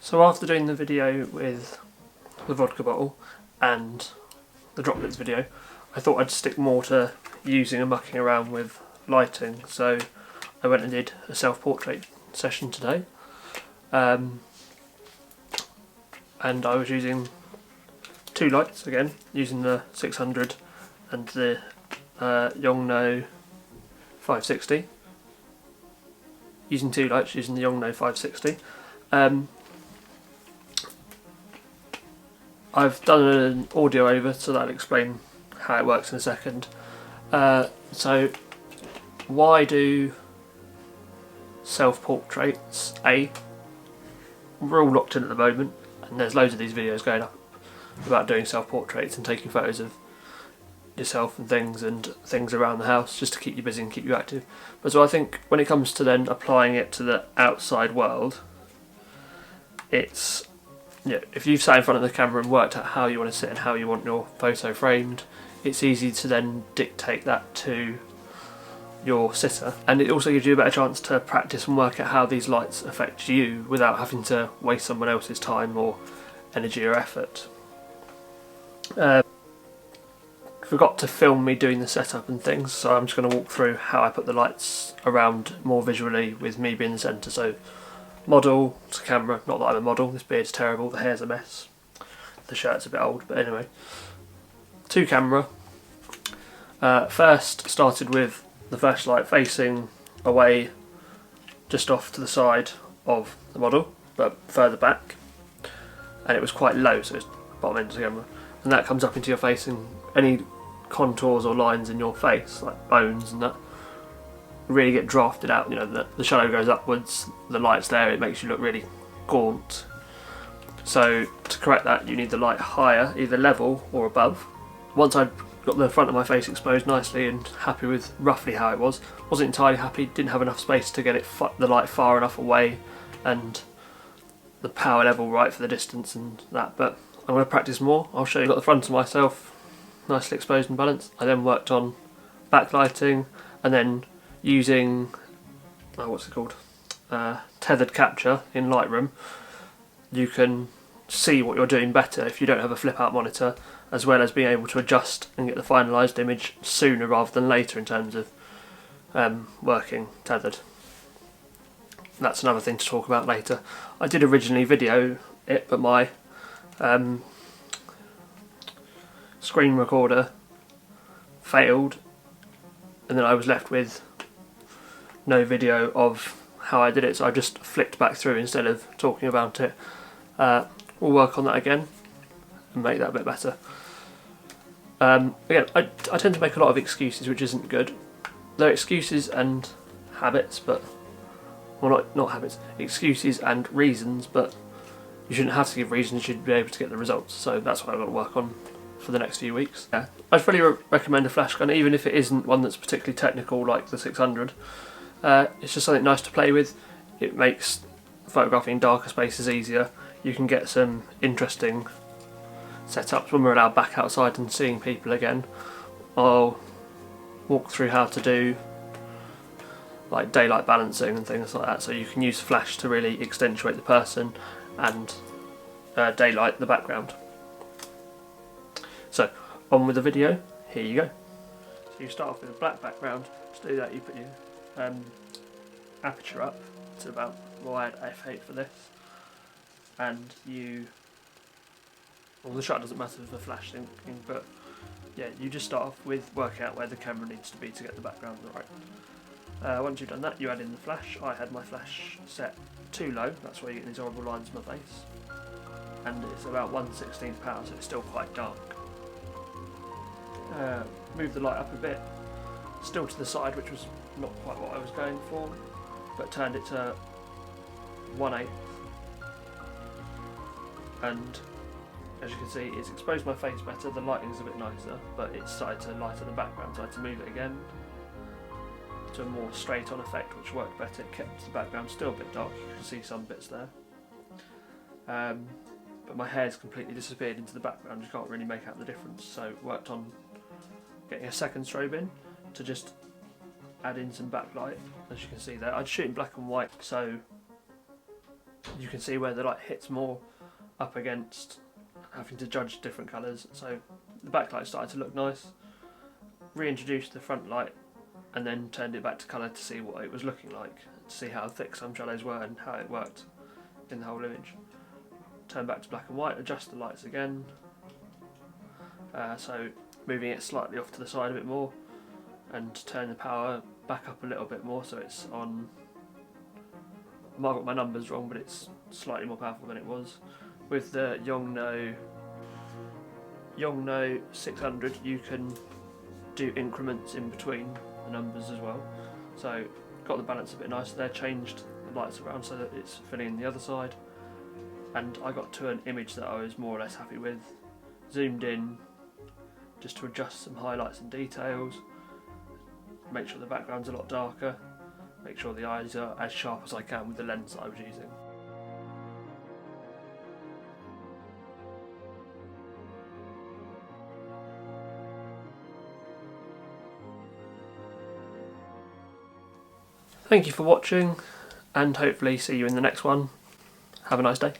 So after doing the video with the vodka bottle and the droplets video, I thought I'd stick more to using and mucking around with lighting. So I went and did a self-portrait session today, and I was using two lights again, using the 600 and the Youngno 560. Using two lights, using the Youngno 560. I've done an audio over, so that'll explain how it works in a second. So why do self-portraits? We're all locked in at the moment, and there's loads of these videos going up about doing self-portraits and taking photos of yourself and things around the house just to keep you busy and keep you active. But so I think when it comes to then applying it to the outside world, it's, if you've sat in front of the camera and worked out how you want to sit and how you want your photo framed, it's easy to then dictate that to your sitter, and it also gives you a better chance to practice and work out how these lights affect you without having to waste someone else's time or energy or effort. Forgot to film me doing the setup and things, so I'm just going to walk through how I put the lights around more visually with me being the centre. So model to camera, not that I'm a model, this beard's terrible, the hair's a mess, the shirt's a bit old, but anyway. To camera, first started with the flashlight facing away just off to the side of the model, but further back, and it was quite low, so it's bottom end of the camera, and that comes up into your face, and any contours or lines in your face, like bones and that, really get drafted out. The shadow goes upwards, the light's there, it makes you look really gaunt. So to correct that, you need the light higher, either level or above. Once I'd got the front of my face exposed nicely and happy with roughly how it was, wasn't entirely happy, didn't have enough space to get the light far enough away and the power level right for the distance and that, but I'm going to practice more. I'll show you. Got the front of myself nicely exposed and balanced. I then worked on backlighting and then using tethered capture in Lightroom. You can see what you're doing better if you don't have a flip out monitor, as well as being able to adjust and get the finalised image sooner rather than later in terms of working tethered. That's another thing to talk about later. I did originally video it, but my screen recorder failed, and then I was left with no video of how I did it, so I just flicked back through instead of talking about it. We'll work on that again and make that a bit better. Again, I tend to make a lot of excuses, which isn't good. They're excuses and habits, but well, not habits, excuses and reasons, but you shouldn't have to give reasons, you should be able to get the results. So that's what I've got to work on for the next few weeks. Yeah. I'd fully recommend a flash gun, even if it isn't one that's particularly technical like the 600. It's just something nice to play with. It makes photographing in darker spaces easier. You can get some interesting setups when we're allowed back outside and seeing people again. I'll walk through how to do like daylight balancing and things like that, so you can use flash to really accentuate the person and daylight the background. So on with the video, here you go. So you start off with a black background. To do that, you put your aperture up to about, well, I had f8 for this, and the shot doesn't matter for the flash thing, but yeah, you just start off with working out where the camera needs to be to get the background right. Once you've done that, you add in the flash. I had my flash set too low, that's why you get these horrible lines in my face, and it's about 1/16 power, so it's still quite dark. Move the light up a bit, still to the side, which was not quite what I was going for, but turned it to 1/8, and as you can see, it's exposed my face better, the lighting's a bit nicer, but it started to light up the background, so I had to move it again to a more straight on effect, which worked better. It kept the background still a bit dark, you can see some bits there. But my hair's completely disappeared into the background, you can't really make out the difference, so worked on getting a second strobe in to just add in some backlight, as you can see there. I'd shoot in black and white, so you can see where the light hits more up against having to judge different colours. So the backlight started to look nice. Reintroduced the front light and then turned it back to colour to see what it was looking like, to see how thick some shadows were and how it worked in the whole image. Turn back to black and white, adjust the lights again, so moving it slightly off to the side a bit more, and turn the power back up a little bit more so it's on, I might have got my numbers wrong, but it's slightly more powerful than it was. With the Youngno 600 you can do increments in between the numbers as well, so got the balance a bit nicer there, changed the lights around so that it's filling in the other side, and I got to an image that I was more or less happy with. Zoomed in just to adjust some highlights and details, make sure the background's a lot darker, make sure the eyes are as sharp as I can with the lens that I was using. Thank you for watching, and hopefully see you in the next one. Have a nice day.